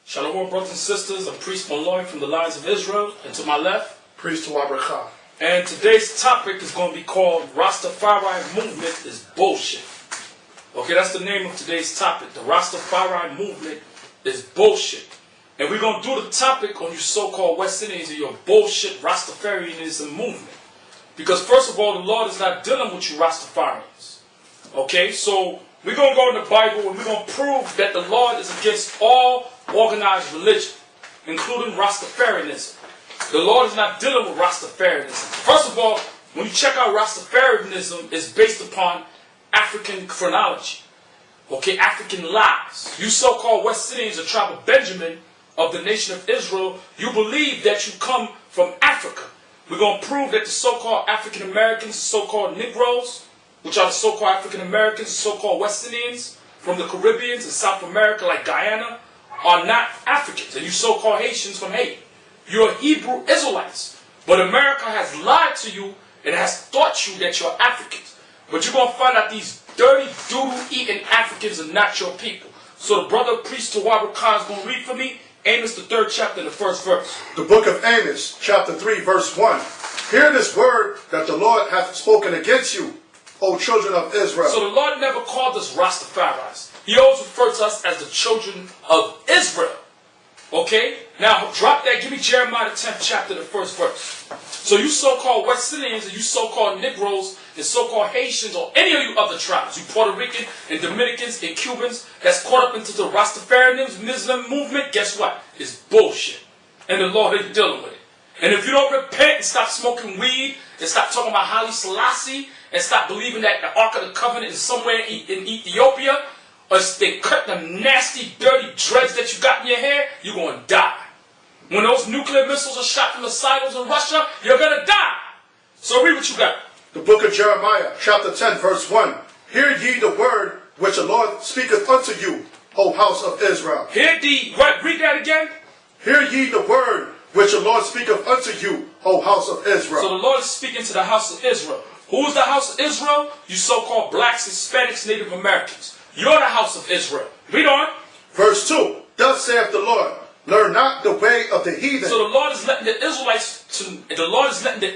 Shalom, brothers and sisters. I'm Priest Banlawya from the Lions of Israel. And to my left, Priest Tawaab. And today's topic is going to be called Rastafari Movement is Bullshit. Okay, that's the name of today's topic. The Rastafari Movement is bullshit. And we're going to do the topic on you so-called West Indians and your bullshit Rastafarianism movement. Because first of all, the Lord is not dealing with you Rastafarians. Okay, so we're going to go in the Bible and we're going to prove that the Lord is against all organized religion, including Rastafarianism. The Lord is not dealing with Rastafarianism. First of all, when you check out Rastafarianism, it's based upon African chronology. Okay, African lies. You so-called West Indians, the tribe of Benjamin of the nation of Israel, you believe that you come from Africa. We're going to prove that the so-called African Americans, the so-called Negroes, which are the so-called African Americans, the so-called West Indians from the Caribbean and South America like Guyana, are not Africans. And you so-called Haitians from Haiti. You're Hebrew Israelites. But America has lied to you and has taught you that you're Africans. But you're going to find out these dirty, doodle-eating Africans are not your people. So the brother Priest Tawaab is going to read for me Amos, the 3rd chapter, the 1st verse. The book of Amos, chapter 3, verse 1. Hear this word that the Lord hath spoken against you, O children of Israel. So the Lord never called us Rastafaris. He always referred to us as the children of Israel. Okay? Now, drop that. Give me Jeremiah, the 10th chapter, the 1st verse. So you so-called West Indians and you so-called Negroes and so-called Haitians or any of you other tribes, you Puerto Rican and Dominicans and Cubans that's caught up into the Rastafarianism movement, guess what? It's bullshit. And the Lord is dealing with it. And if you don't repent and stop smoking weed and stop talking about Haile Selassie and stop believing that the Ark of the Covenant is somewhere in Ethiopia, or they cut them nasty, dirty dreads that you got in your hair, you're going to die. When those nuclear missiles are shot from the silos in Russia, you're going to die. So read what you got. The book of Jeremiah, chapter 10, verse 1. Hear ye the word which the Lord speaketh unto you, O house of Israel. Read that again. Hear ye the word which the Lord speaketh unto you, O house of Israel. So the Lord is speaking to the house of Israel. Who is the house of Israel? You so-called blacks, Hispanics, Native Americans. You're the house of Israel. Read on. Verse 2. Thus saith the Lord, learn not the way of the heathen. So the Lord is letting the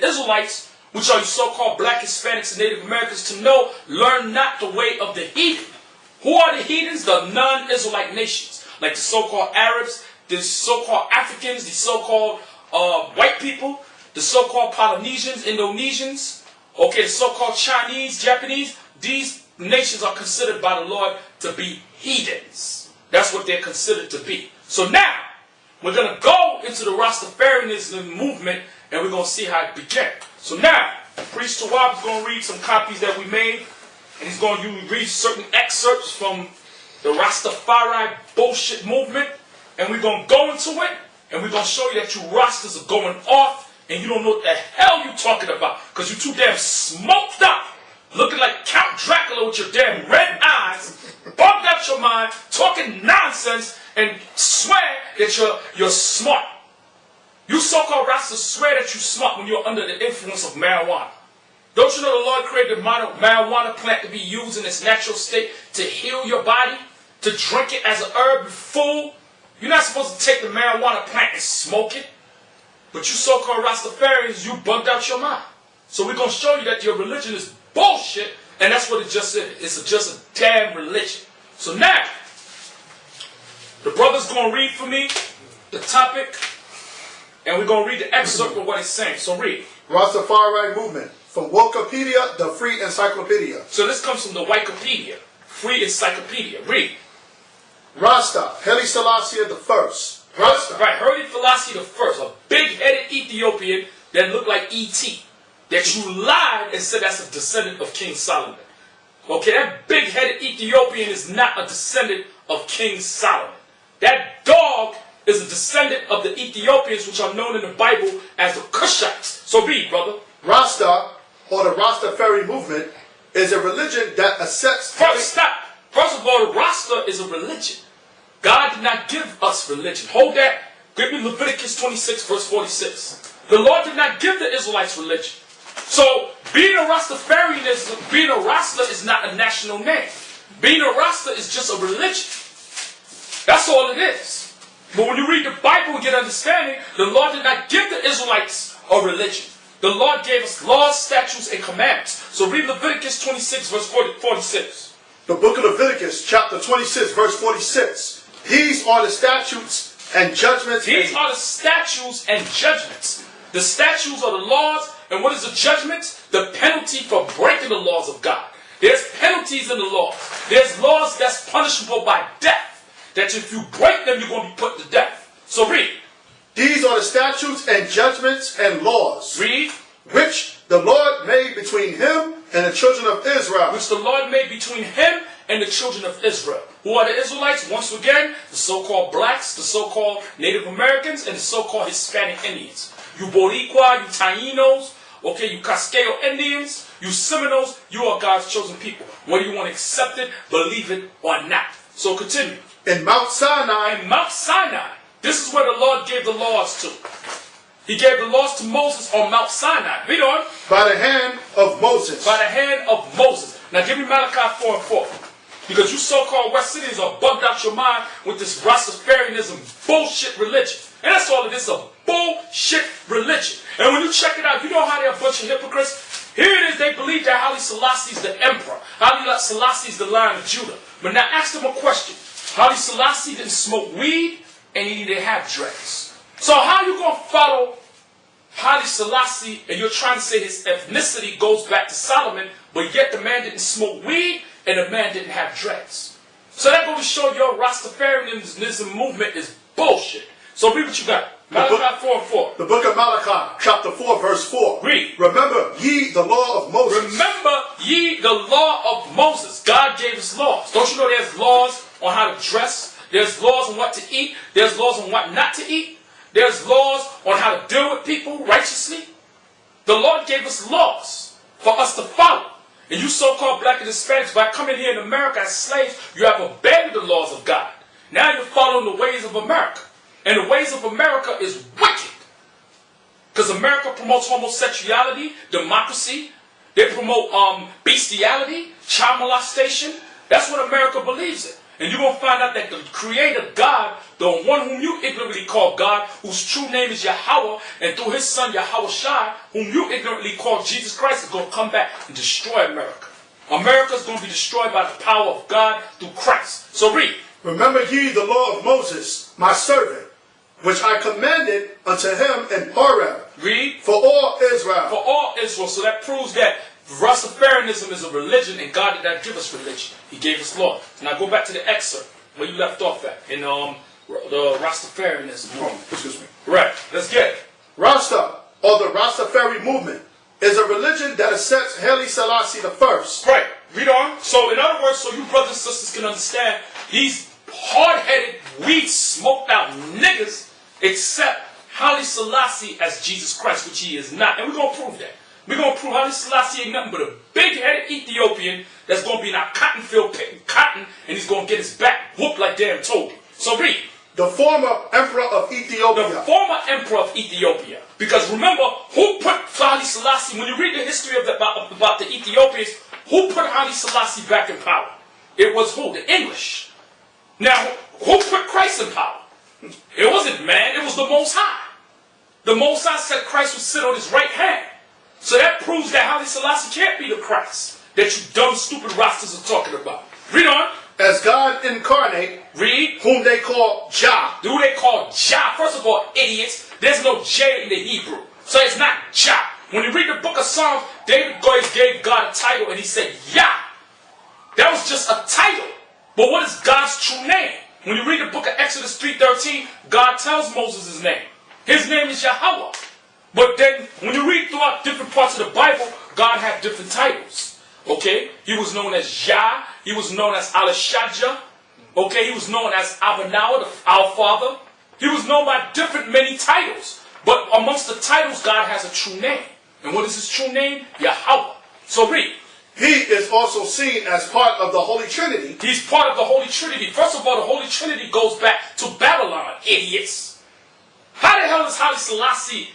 Israelites, which are you so-called black, Hispanics, and Native Americans, to know, learn not the way of the heathen. Who are the heathens? The non-Israelite nations. Like the so-called Arabs, the so-called Africans, the so-called white people, the so-called Polynesians, Indonesians, okay, the so-called Chinese, Japanese. These nations are considered by the Lord to be heathens. That's what they're considered to be. So now, we're going to go into the Rastafarianism movement and we're going to see how it began. So now, Priest Tawaab is going to read some copies that we made and he's going to read certain excerpts from the Rastafari bullshit movement and we're going to go into it and we're going to show you that you Rastas are going off and you don't know what the hell you're talking about because you're too damn smoked up. Looking like Count Dracula with your damn red eyes, bugged out your mind, talking nonsense, and swear that you're smart. You so-called Rastas swear that you're smart when you're under the influence of marijuana. Don't you know the Lord created the marijuana plant to be used in its natural state to heal your body, to drink it as an herb, you fool? You're not supposed to take the marijuana plant and smoke it. But you so-called Rastafarians, you bugged out your mind. So we're going to show you that your religion is bullshit, and that's what it just is. It's just a damn religion. So now, the brother's going to read for me the topic, and we're going to read the excerpt of what it's saying. So read. Rastafari movement, from Wikipedia, the free encyclopedia. So this comes from the Wikipedia, free encyclopedia. Read. Rasta, Haile Selassie the first. Rasta. Right, Haile Selassie the first, a big-headed Ethiopian that looked like E.T., that you lied and said that's a descendant of King Solomon. Okay, that big-headed Ethiopian is not a descendant of King Solomon. That dog is a descendant of the Ethiopians, which are known in the Bible as the Cushites. So read, brother. Rasta, or the Rastafari movement, is a religion that accepts... Stop. First of all, Rasta is a religion. God did not give us religion. Hold that. Give me Leviticus 26, verse 46. The Lord did not give the Israelites religion. So, being a Rastafarian being a Rasta is not a national name. Being a Rasta is just a religion. That's all it is. But when you read the Bible and get understanding, the Lord did not give the Israelites a religion. The Lord gave us laws, statutes, and commandments. So read Leviticus 26, verse 46. The book of Leviticus, chapter 26, verse 46. These are the statutes and judgments. These are the statutes and judgments. The statutes are the laws, and what is the judgment? The penalty for breaking the laws of God. There's penalties in the law. There's laws that's punishable by death. That if you break them, you're going to be put to death. So read. These are the statutes and judgments and laws. Read. Which the Lord made between him and the children of Israel. Which the Lord made between him and the children of Israel. Who are the Israelites? Once again, the so-called blacks, the so-called Native Americans, and the so-called Hispanic Indians. You Boricua, you Tainos, okay, you Cascado Indians, you Seminoles, you are God's chosen people. Whether you want to accept it, believe it, or not. So continue. In Mount Sinai. In Mount Sinai. This is where the Lord gave the laws to. He gave the laws to Moses on Mount Sinai. Read on. By the hand of Moses. By the hand of Moses. Now give me Malachi 4 and 4. Because you so-called West Indians are bugged out your mind with this Rastafarianism bullshit religion. And that's all it is, a bullshit religion. And when you check it out, you know how they're a bunch of hypocrites? Here it is, they believe that Haile Selassie is the emperor. Haile Selassie is the Lion of Judah. But now ask them a question. Haile Selassie didn't smoke weed and he didn't have dreads. So how are you going to follow Haile Selassie and you're trying to say his ethnicity goes back to Solomon, but yet the man didn't smoke weed and the man didn't have dreads? So that goes to show your Rastafarianism movement is bullshit. So read what you got. Malachi 4 and 4. The book of Malachi, chapter 4, verse 4. Read. Remember ye the law of Moses. Remember ye the law of Moses. God gave us laws. Don't you know there's laws on how to dress? There's laws on what to eat. There's laws on what not to eat. There's laws on how to deal with people righteously. The Lord gave us laws for us to follow. And you so-called black and Hispanics, by coming here in America as slaves, you have abandoned the laws of God. Now you're following the ways of America. And the ways of America is wicked. Because America promotes homosexuality, democracy. They promote bestiality, child molestation. That's what America believes in. And you're going to find out that the creator God, the one whom you ignorantly call God, whose true name is Yahweh, and through his son Yahawashi, whom you ignorantly call Jesus Christ, is going to come back and destroy America. America is going to be destroyed by the power of God through Christ. So read. Remember ye the law of Moses, my servant, which I commanded unto him in Horeb. Read. For all Israel. For all Israel. So that proves that Rastafarianism is a religion, and God did not give us religion. He gave us law. Now go back to the excerpt where you left off at in the Rastafarianism movement. Excuse me. Right. Let's get it. Rasta, or the Rastafari movement, is a religion that accepts Haile Selassie I. Right. Read on. So in other words, so you brothers and sisters can understand, these hard-headed, weed smoked out niggas accept Haile Selassie as Jesus Christ, which he is not. And we're going to prove that. We're going to prove Haile Selassie ain't nothing but a big-headed Ethiopian that's going to be in our cotton field picking cotton, and he's going to get his back whooped like damn Toby. So read. The former emperor of Ethiopia. The former emperor of Ethiopia. Because remember, who put Haile Selassie, when you read the history of about the Ethiopians, who put Haile Selassie back in power? It was who? The English. Now, who put Christ in power? It wasn't man, it was the Most High. The Most High said Christ would sit on his right hand. So that proves that Haile Selassie can't be the Christ that you dumb, stupid Rastas are talking about. Read on. As God incarnate, read, whom they call Jah. Who they call Jah? First of all, idiots, there's no J in the Hebrew. So it's not Jah. When you read the book of Psalms, David gave God a title and he said Yah. That was just a title. But what is God's true name? When you read the book of Exodus 3:13, God tells Moses his name. His name is Yahweh. But then, when you read throughout different parts of the Bible, God had different titles. Okay? He was known as Yah. He was known as Alashadja. Okay? He was known as Abanawa, our Father. He was known by different many titles. But amongst the titles, God has a true name. And what is his true name? Yahweh. So read. He is also seen as part of the Holy Trinity. He's part of the Holy Trinity. First of all, the Holy Trinity goes back to Babylon, idiots. How the hell is Haile Selassie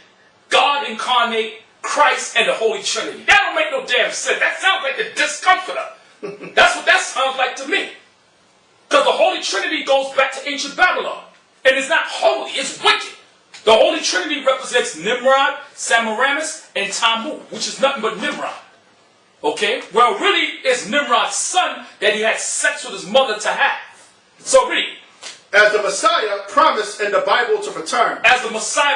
God incarnate, Christ, and the Holy Trinity? That don't make no damn sense. That sounds like the discomforter. That's what that sounds like to me. Because the Holy Trinity goes back to ancient Babylon. And it's not holy, it's wicked. The Holy Trinity represents Nimrod, Semiramis, and Tammuz, which is nothing but Nimrod. Okay? Well, really, it's Nimrod's son that he had sex with his mother to have. So read. As the Messiah promised in the Bible to return. As the Messiah